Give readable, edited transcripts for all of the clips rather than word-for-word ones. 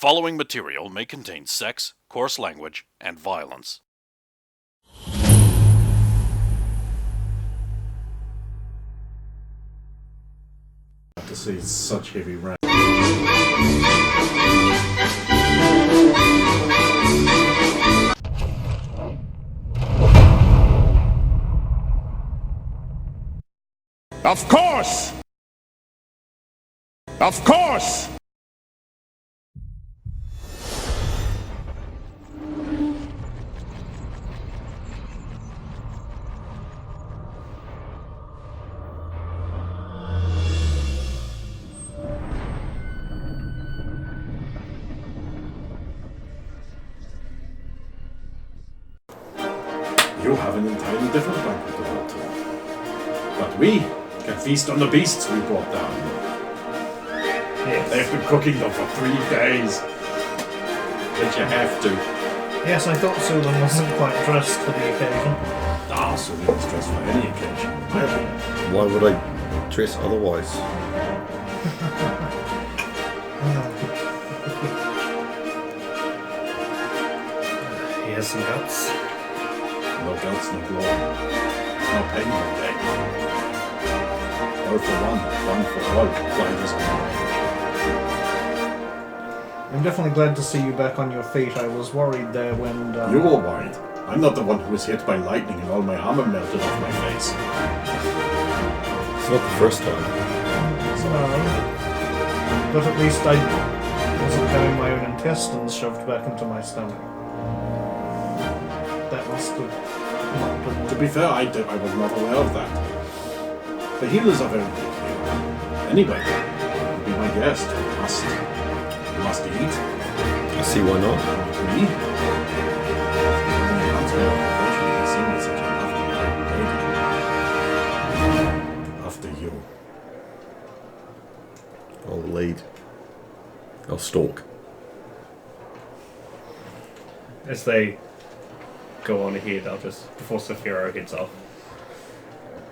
following material may contain sex, coarse language, and violence. To see such heavy rain. Of course! Of course! You have an entirely different banquet to hold to. But we can feast on the beasts we brought down. Yes. They've been cooking them for 3 days. But you have to. Yes, I thought Sulan wasn't quite dressed for the occasion. Ah, so we was dressed for any occasion. Why would I dress otherwise? He has some guts. No guts, no glory. No pain, no gain. All for one for all. Blind as I'm definitely glad to see you back on your feet. I was worried there when... You were worried. I'm not the one who was hit by lightning and all my armor melted off my face. It's not the first time. No. But at least I wasn't having my own intestines shoved back into my stomach. That must have not been... To be fair, I was not aware of that. The healers are very good here. Anyway, you'll be my guest. You must eat. I see why not. Me? After you. I'll lead. I'll stalk. As they go on ahead, I'll just, before Saphiro heads off,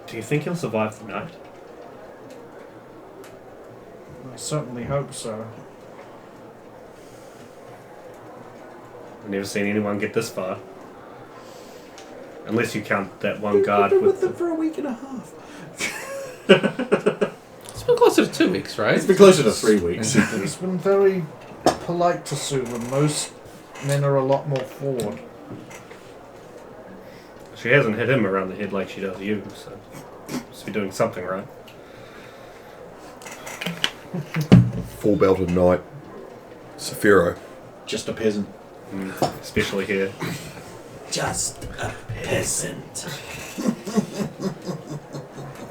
do you think he'll survive the night? I certainly hope so. I've never seen anyone get this far. Unless you count that one guard I've been with them for a week and a half. It's been closer to 2 weeks, right? It's been closer to 3 weeks. He's been very polite to Sulan. Most men are a lot more forward. She hasn't hit him around the head like she does you, so must be doing something right. Full belted knight. Saphiro. Just a peasant. Especially here. Just a peasant.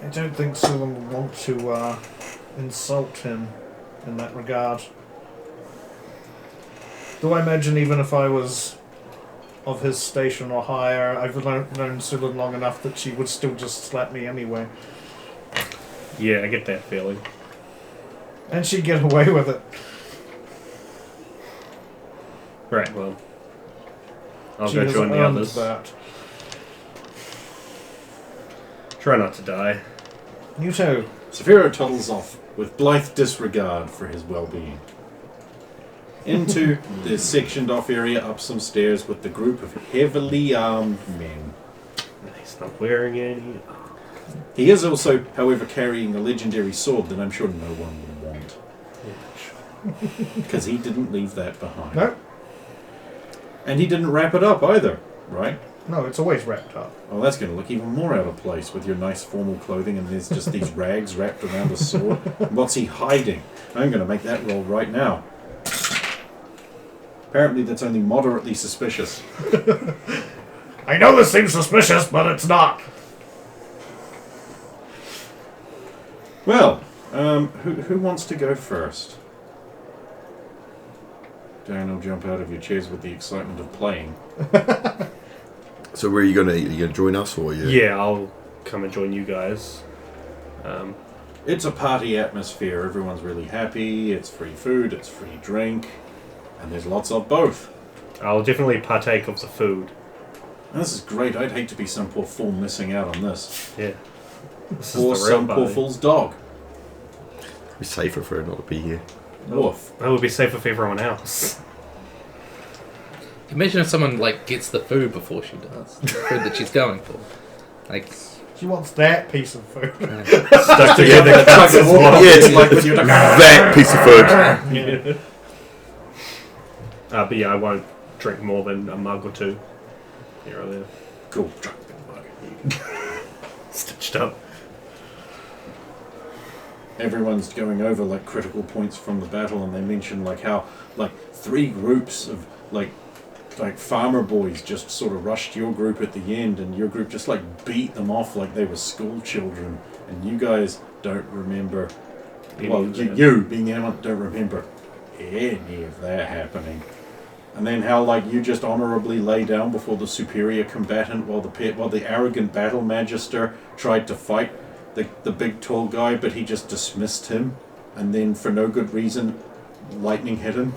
I don't think Sulan would want to insult him in that regard. Though I imagine even if I was of his station or higher, I've known Sulan long enough that she would still just slap me anyway. Yeah, I get that feeling. And she'd get away with it. Right, well, I'll She go has join the earned others. that. Try not to die. You too. Saphiro toddles off with blithe disregard for his well-being. Into the sectioned off area, up some stairs with the group of heavily armed men. He's not wearing any. He is also, however, carrying a legendary sword that I'm sure no one would want. Because he didn't leave that behind. No, And he didn't wrap it up either, right? no, it's always wrapped up. Well, that's going to look even more out of place with your nice formal clothing and there's just these rags wrapped around a sword. What's he hiding? I'm going to make that roll right now. Apparently that's only moderately suspicious. I know this seems suspicious, but it's not. Well, who wants to go first? Darren will jump out of your chairs with the excitement of playing. So where are you gonna join us or you? Yeah, I'll come and join you guys. It's a party atmosphere. Everyone's really happy. It's free food. It's free drink. And there's lots of both. I'll definitely partake of the food. And this is great. I'd hate to be some poor fool missing out on this. Yeah. This Or is the real some poor party. fool's dog. It'd be safer for her not to be here. Woof. That would be safer for everyone else. Imagine if someone like gets the food before she does. The food that she's going for. Like, She wants that piece of food. Stuck together. Yeah, it's like that piece of food. But yeah, I won't drink more than a mug or two. Here or there. Cool. Stitched up. Everyone's going over like critical points from the battle, and they mention like how like 3 groups of like farmer boys just sort of rushed your group at the end, and your group just like beat them off like they were school children, and you guys don't remember. You being the only one don't remember any of that happening. And then how like you just honorably lay down before the superior combatant while the arrogant battle magister tried to fight the big tall guy, but he just dismissed him, and then for no good reason, lightning hit him.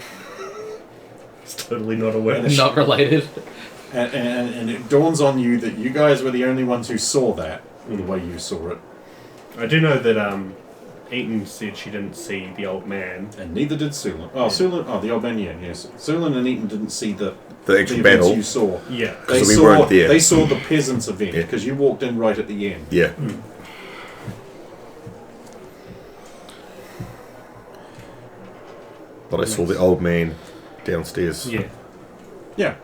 It's totally not aware. not related. And it dawns on you that you guys were the only ones who saw that, the way you saw it. I do know that Eaton said she didn't see the old man. And neither did Sulin. The old man, yes. Sulin and Eaton didn't see the actual events battle. you saw. Yeah. They we saw, weren't there. They saw the peasants event, because you walked in right at the end. Yeah. But I saw the old man downstairs. Yeah. Yeah.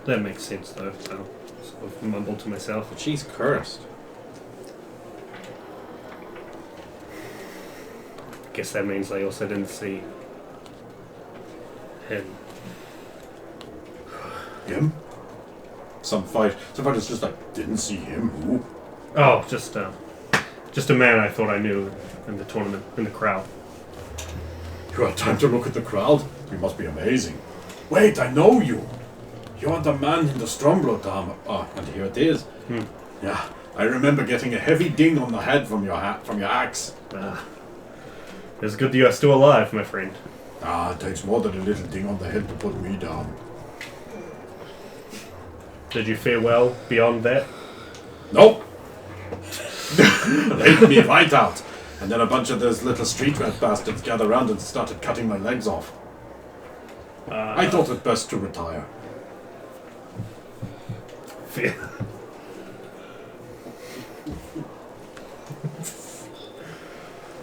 That makes sense though, so I sort of mumbled to myself. But she's cursed. Guess that means they also didn't see him. Him? Some fighters just like, didn't see him. Who? Oh, just a man I thought I knew in the tournament, in the crowd. You had time to look at the crowd? You must be amazing. Wait, I know you. You're the man in the Stromblo armor. Ah, and here it is. Yeah, I remember getting a heavy ding on the head from your axe. It's good that you are still alive, my friend. It takes more than a little ding on the head to put me down. Did you fare well beyond that? Nope. Laid me right out. And then a bunch of those little street rat bastards gathered around and started cutting my legs off. I thought it best to retire. Fair.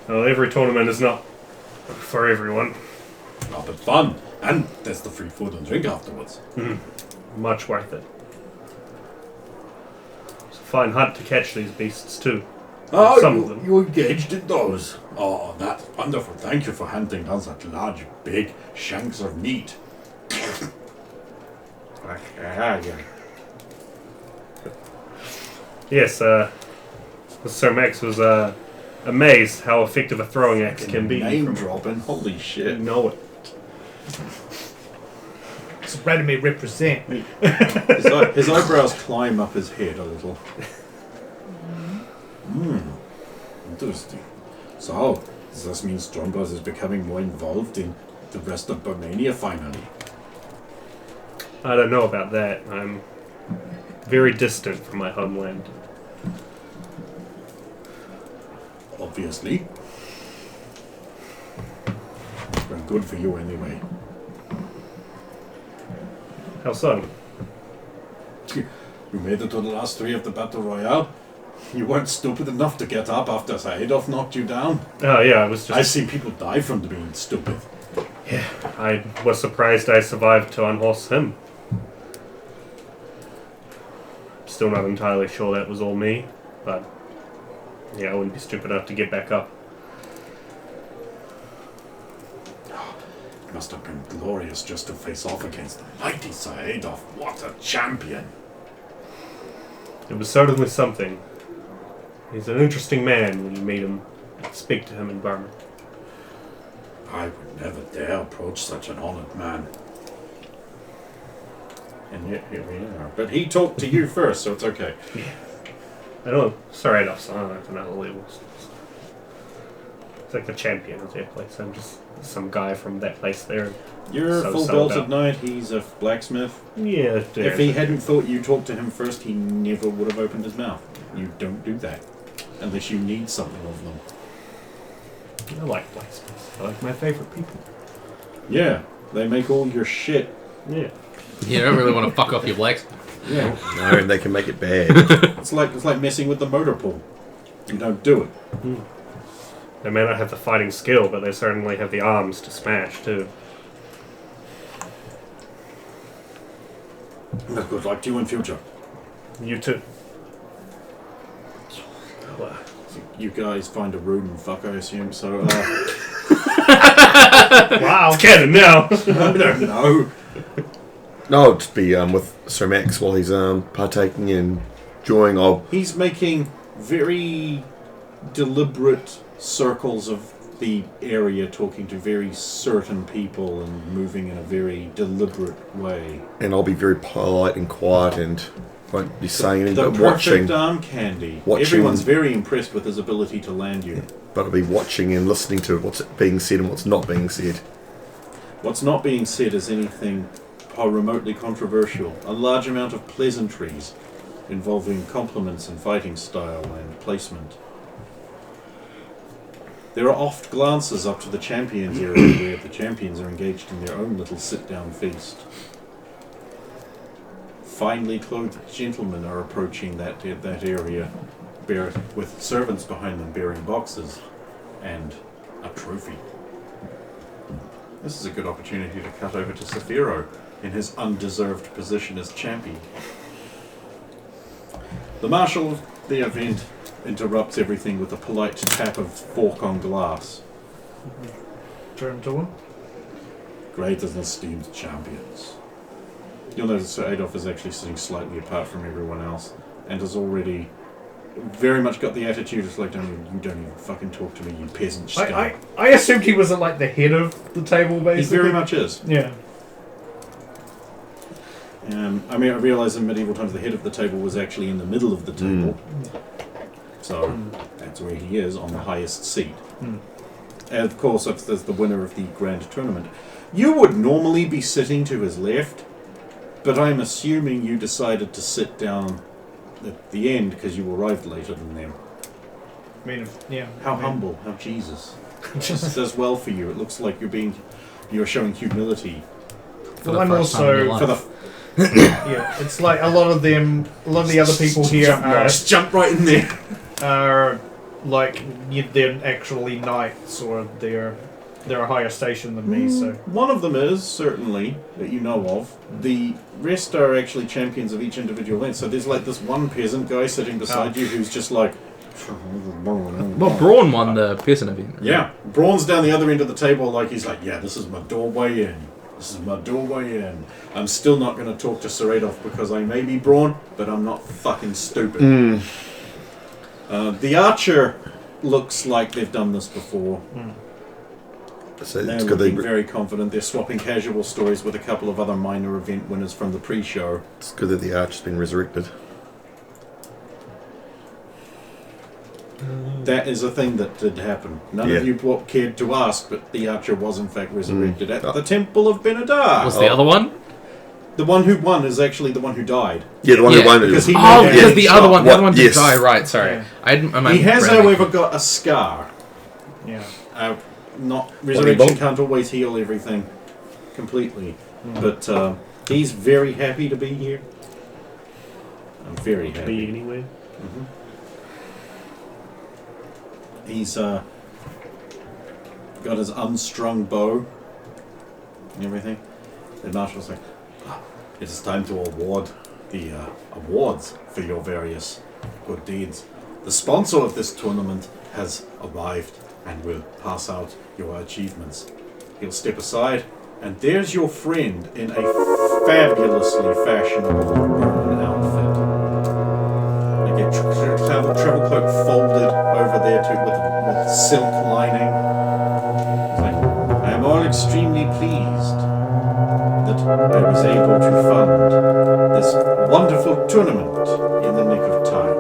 Well, every tournament is not for everyone. Oh, but fun. And there's the free food and drink afterwards. Much worth it. It's a fine hunt to catch these beasts too. Some of them. You engaged in those. Oh, that's wonderful. Thank you for hunting down such large, big shanks of meat. Yes, Sir Max was amazed how effective a throwing axe can be. Name dropping. Holy shit. You know it. It's ready me represent. His eyebrows climb up his head a little. Interesting. So, does this mean Stormbuzz is becoming more involved in the rest of Burmania finally? I don't know about that. I'm very distant from my homeland. Obviously. Well, good for you anyway. How so? You made it to the last 3 of the Battle Royale. You weren't stupid enough to get up after Saidov knocked you down. Oh yeah, I was just... I've seen people die from being stupid. Yeah, I was surprised I survived to unhorse him. Still not entirely sure that was all me, but yeah, I wouldn't be stupid enough to get back up. It must have been glorious just to face off against the mighty Saidov. What a champion! It was certainly something. He's an interesting man when you meet him and speak to him in Burma. I would never dare approach such an honored man. And yet here we are. But he talked to you first, so it's okay. Yeah. I know, sorry, enough, so I don't know another level. It's like the champion of their place. I'm just some guy from that place there. You're So full sold belted out. knight, he's a blacksmith. Yeah, If he hadn't thought you talked to him first, he never would have opened his mouth. You don't do that. Unless you need something of them. I like blacksmiths. They're like my favourite people. Yeah, they make all your shit. Yeah. You don't really want to fuck off your blacksmith. Yeah, No, and they can make it bad. it's like messing with the motor pool. You don't do it. They may not have the fighting skill, but they certainly have the arms to smash too. Good luck to you in future. You too. You guys find a rude and fuck, I assume. So Wow. It's canon now. I don't know. No, I'll just be with Sir Max while he's partaking in enjoying of. He's making very deliberate circles of the area, talking to very certain people and moving in a very deliberate way. And I'll be very polite and quiet and won't be saying anything, The but perfect watching. arm candy. Watching. Everyone's very impressed with his ability to land you. But I'll be watching and listening to what's being said and what's not being said. What's not being said is anything remotely controversial. A large amount of pleasantries involving compliments and fighting style and placement. There are oft glances up to the champions area where the champions are engaged in their own little sit-down feast. Finely clothed gentlemen are approaching that area with servants behind them bearing boxes and a trophy. This is a good opportunity to cut over to Saphiro in his undeserved position as champion. The marshal of the event interrupts everything with a polite tap of fork on glass. Turn to him. Great and esteemed champions. You'll notice Sir Adolf is actually sitting slightly apart from everyone else and has already very much got the attitude it's like, you don't even fucking talk to me, you peasant scum. I assumed he was at like the head of the table, He basically. very much is. Yeah. I realised in medieval times the head of the table was actually in the middle of the table. So that's where he is, on the highest seat. And of course, if there's the winner of the grand tournament. You would normally be sitting to his left, but I'm assuming you decided to sit down at the end because you arrived later than them. I mean, yeah. How humble, how Jesus. It just does well for you. It looks like you're showing humility. For Well, the I'm first time in your also For life. the yeah. It's like a lot of the other people here just jump right in there. are like they're actually knights or they're a higher station than me. So One of them is, certainly, that you know of. The rest are actually champions of each individual event. So there's like this one peasant guy sitting beside you who's just like... Well, Braun won the peasant event. Yeah. Braun's down the other end of the table like he's like, yeah, this is my doorway in. This is my doorway in. I'm still not going to talk to Sir Adolf because I may be Braun, but I'm not fucking stupid. The archer looks like they've done this before. So They're it's good looking they, very confident. They're swapping casual stories with a couple of other minor event winners from the pre-show. it's good that the archer's been resurrected. That is a thing that did happen. None Yeah. of you cared to ask, but the archer was in fact resurrected at the Temple of Benedar. Was the other one? The one who won is actually the one who died. Yeah, the one Yeah, who won because it. he Oh, made because a the shot. other one, the other one did Yes. die. Right, sorry. Yeah. I He has, however, got a scar. yeah. Not resurrection bolt? can't always heal everything completely, but he's very happy to be here. I'm very Be happy. anywhere. He's got his unstrung bow and everything. The marshal's like, it is time to award the awards for your various good deeds. The sponsor of this tournament has arrived and will pass out your achievements. He'll step aside, and there's your friend in a fabulously fashionable Roman outfit. Like a travel cloak folded over there with silk lining. It's like, I am all extremely pleased that I was able to fund this wonderful tournament in the nick of time.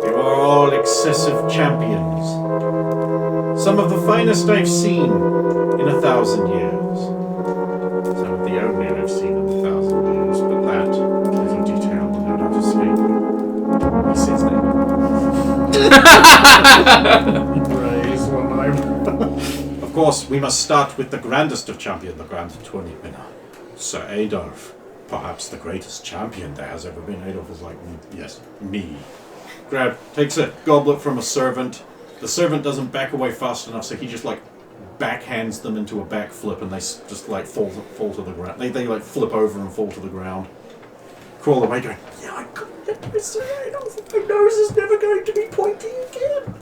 You are all excessive champions. Some of the finest I've seen in 1,000 years. Some of the only I've seen in 1,000 years, but that is a detail that no doubt escape you. He says that. Praise one I'm course, we must start with the grandest of champions, the grand tourney winner, Sir Adolf. Perhaps the greatest champion there has ever been. Adolf is like, yes, me. Takes a goblet from a servant. The servant doesn't back away fast enough, so he just like backhands them into a backflip, and they just like fall to the ground. They like flip over and fall to the ground. Crawl away, going, yeah, I couldn't get my Sir Adolf. My nose is never going to be pointy again.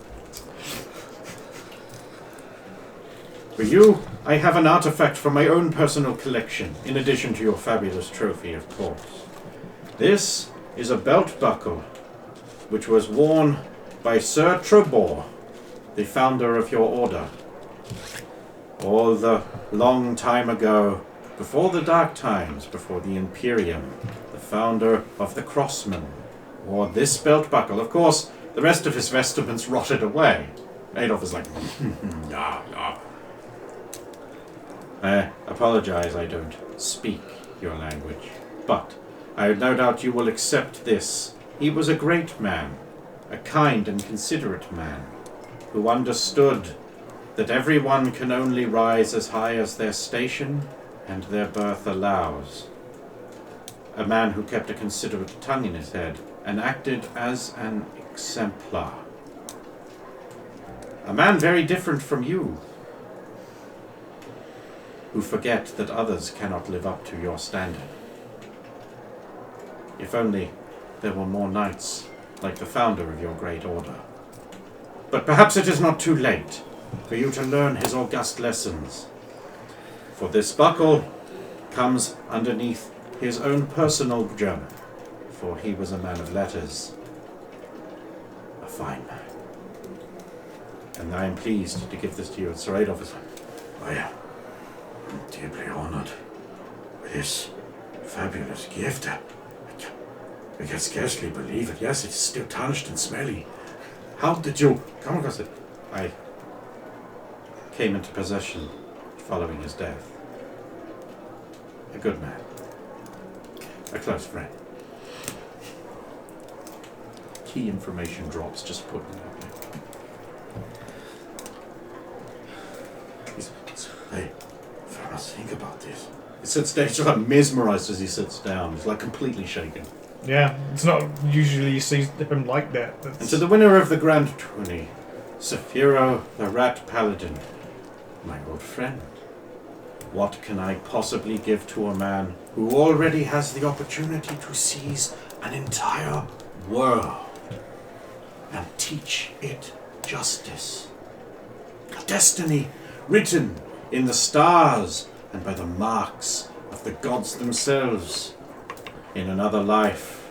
For you, I have an artifact from my own personal collection, in addition to your fabulous trophy, of course. This is a belt buckle, which was worn by Sir Trebor, the founder of your order. All the long time ago, before the Dark Times, before the Imperium, the founder of the Crossmen wore this belt buckle. Of course, the rest of his vestments rotted away. Adolf is like, yeah. I apologize I don't speak your language, but I have no doubt you will accept this. He was a great man, a kind and considerate man, who understood that everyone can only rise as high as their station and their birth allows. A man who kept a considerate tongue in his head and acted as an exemplar. A man very different from you, who forget that others cannot live up to your standard. If only there were more knights like the founder of your great order. But perhaps it is not too late for you to learn his august lessons. For this buckle comes underneath his own personal journal, for he was a man of letters, a fine man. And I am pleased to give this to you. And Sir Adolf is like, oh yeah, I'm deeply honored with this fabulous gift. I can scarcely believe it. Yes, it's still tarnished and smelly. How did you come across it? I came into possession following his death. A good man. A close friend. Key information drops, just putting it out there. Hey, I must think about this. He sits down, he's like mesmerized as he sits down. He's like completely shaken. Yeah, it's not usually you see him like that. And to the winner of the Grand Tourney, Saphiro the Rat Paladin, my old friend, what can I possibly give to a man who already has the opportunity to seize an entire world and teach it justice? A destiny written in the stars and by the marks of the gods themselves. In another life,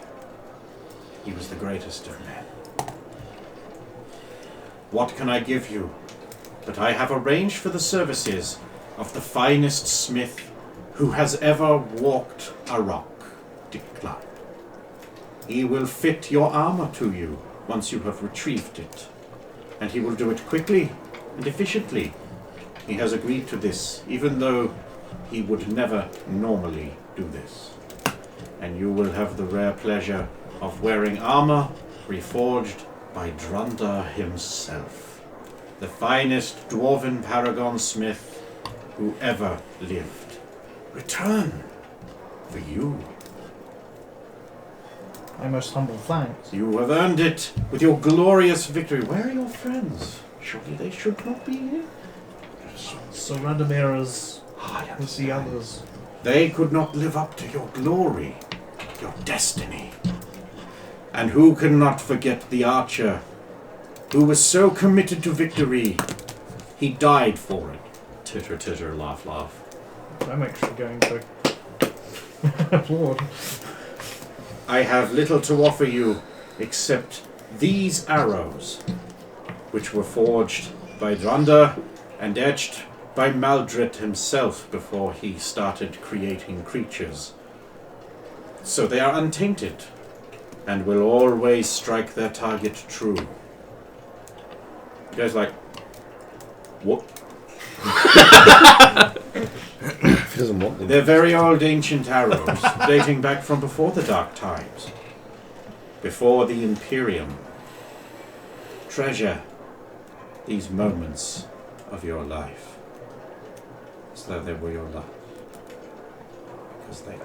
he was the greatest of men. What can I give you? But I have arranged for the services of the finest smith who has ever walked a rock, Dikla. He will fit your armor to you once you have retrieved it, and he will do it quickly and efficiently. He has agreed to this, even though he would never normally do this. And you will have the rare pleasure of wearing armor reforged by Drunda himself, the finest dwarven paragon smith who ever lived. Return for you. My most humble thanks. You have earned it with your glorious victory. Where are your friends? Surely they should not be here. So Radomira's with the others. They could not live up to your glory, your destiny. And who cannot forget the archer who was so committed to victory, he died for it. Titter, titter, laugh, laugh. I'm actually going to applaud. I have little to offer you except these arrows, which were forged by Drunda and etched by Maldred himself before he started creating creatures. So they are untainted and will always strike their target true. You guys like, what? If he doesn't want them. They're very old ancient arrows, dating back from before the Dark Times, before the Imperium. Treasure these moments of your life. that they were your luck. Because they are.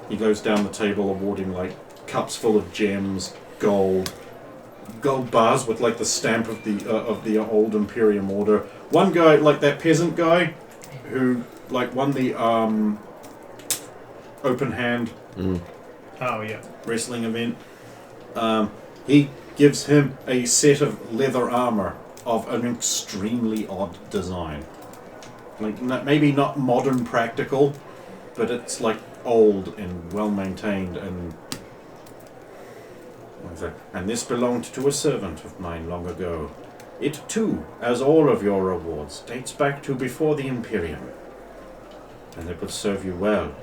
He goes down the table awarding like cups full of gems, gold bars with like the stamp of the old Imperium Order. One guy, like that peasant guy, who like won the open hand Oh, yeah. wrestling event. He gives him a set of leather armor of an extremely odd design. Like maybe not modern practical, but it's like old and well maintained and. And this belonged to a servant of mine long ago. It too, as all of your rewards, dates back to before the Imperium. And it will serve you well,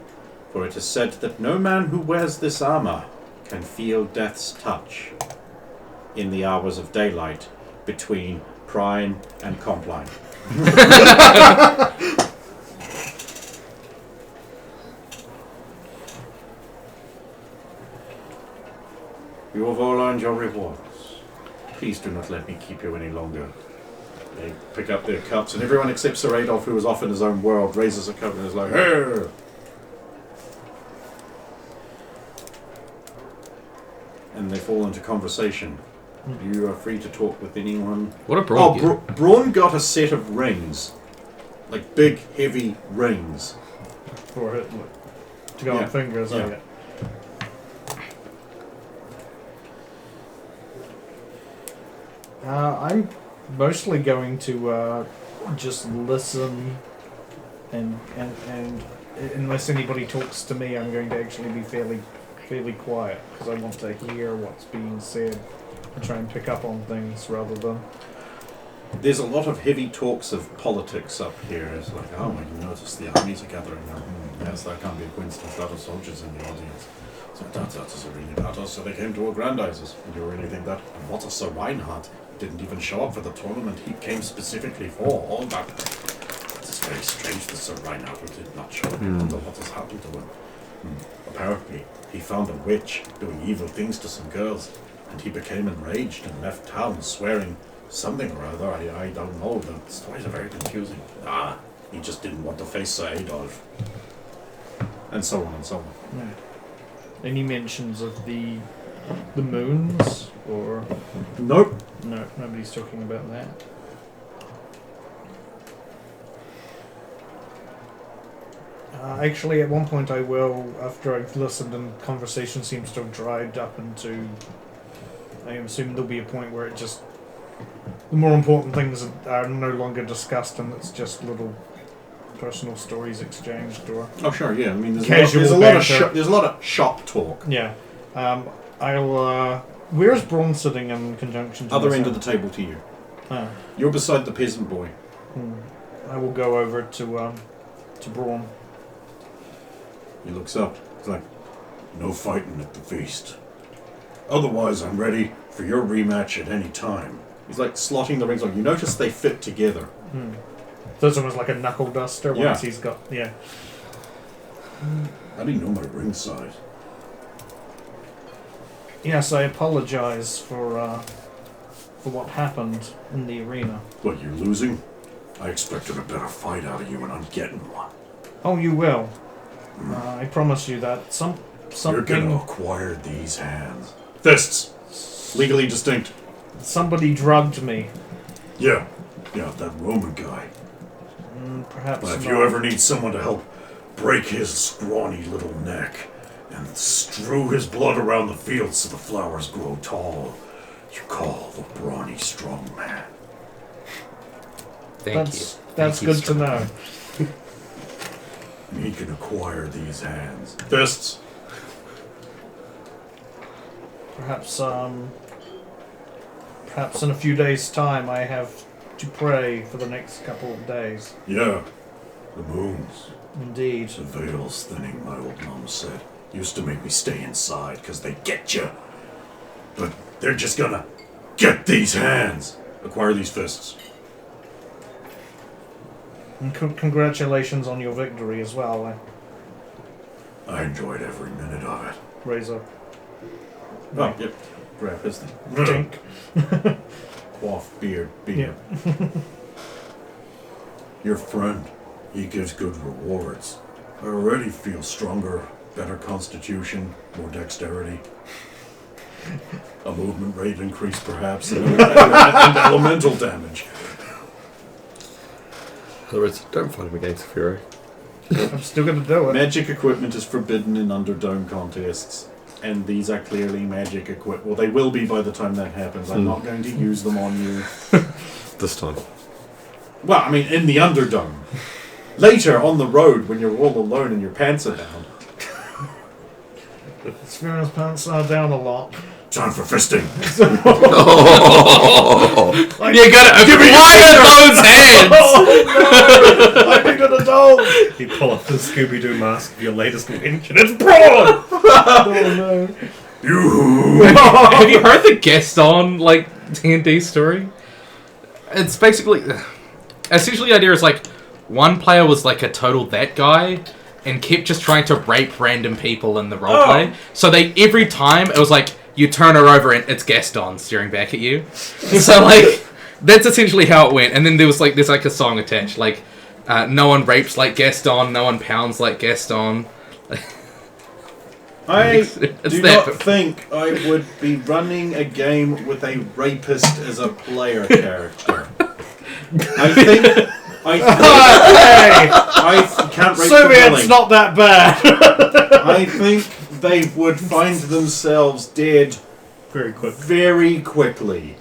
for it is said that no man who wears this armor can feel death's touch in the hours of daylight between prime and compline. You have all earned your rewards. Please do not let me keep you any longer. They pick up their cups, and everyone except Sir Adolf, who is off in his own world, raises a cup and is like, "Hey!" And they fall into conversation. You are free to talk with anyone. What a Braun get. Braun got a set of rings. Like big, heavy rings. For it, to go on fingers, Yeah. oh yeah. I'm mostly going to just listen, and unless anybody talks to me, I'm going to actually be fairly quiet because I want to hear what's being said and try and pick up on things rather than. There's a lot of heavy talks of politics up here. It's like, oh, you notice the armies are gathering now. Yes, that can't be a coincidence. A lot of soldiers in the audience. So that is really bad. So they came to aggrandize us. And you really think that? And what a Sir Reinhardt didn't even show up for the tournament he came specifically for. All that. It's very strange that Sir Reinhardt did not show up. I wonder what has happened to him. Apparently, he found a witch doing evil things to some girls, and he became enraged and left town swearing something or other. I don't know. The stories are very confusing. He just didn't want to face Sir Adolf. And so on and so on. Yeah. Any mentions of the moons, or Nope. no? Nobody's talking about that. Actually, at one point I will, after I've listened and conversation seems to have dried up into. I assume there'll be a point where it just. The more important things are no longer discussed, and it's just little personal stories exchanged, or Oh sure, yeah. I mean, there's Casual a lot of banter. there's a lot of shop talk. yeah. I'll. Where's Braun sitting in conjunction to Other end myself? of the table to you. Ah, You're beside the peasant boy. I will go over to Braun. He looks up. He's like, "No fighting at the feast. Otherwise, I'm ready for your rematch at any time." He's like slotting the rings on. You notice they fit together. So it's almost like a knuckle duster once Yeah. he's got. Yeah. How do you know my ring size? Yes, I apologize for what happened in the arena. What, you're losing? I expected a better fight out of you, and I'm getting one. Oh, you will. I promise you that. You're Something. gonna acquire these hands. Fists! Legally distinct. Somebody drugged me. Yeah, that Roman guy. Perhaps. But if not. you ever need someone to help break his scrawny little neck and strew his blood around the field so the flowers grow tall, you call the brawny strong man. Thank That's you, good to know. And he can acquire these hands. Fists! Perhaps in a few days' time I have to pray for the next couple of days. Yeah, the moons. Indeed. The veil's thinning, my old mom said. Used to make me stay inside, 'cause they get you. But they're just gonna get these hands! Acquire these fists. And congratulations on your victory as well. I enjoyed every minute of it. Razor. Oh, yep. Grab his thing. Dink. Quaff, beard. Yeah. Your friend, he gives good rewards. I already feel stronger, better constitution, more dexterity. A movement rate increase, perhaps, and elemental damage. In other words, don't fight him against Fury. I'm still going to do it. Magic equipment is forbidden in Underdome contests, and these are clearly magic equipment. Well, they will be by the time that happens. I'm not going to use them on you. This time. Well, I mean, in the Underdome. Later, on the road, when you're all alone and your pants are down. Sphero's pants are down a lot. Time for fisting. You're gonna acquire those hands! Oh no! I need an adult! You pull off the Scooby-Doo mask of your latest invention. It's Braun! Oh no. Have you heard the Gaston, D&D story? It's basically... Essentially the idea is, one player was, a total that guy, and kept just trying to rape random people in the roleplay. So every time, it was you turn her over and it's Gaston staring back at you. So, that's essentially how it went. And then there's a song attached, no one rapes like Gaston, no one pounds like Gaston. I It's do that. not think I would be running a game with a rapist as a player character. I can't rape the It's willing. not that bad. I think they would find themselves dead very quickly.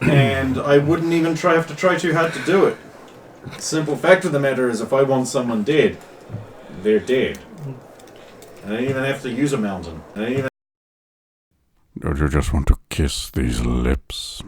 And I wouldn't even have to try too hard to do it. Simple fact of the matter is, if I want someone dead, they're dead. I don't even have to use a mountain. Don't you just want to kiss these lips?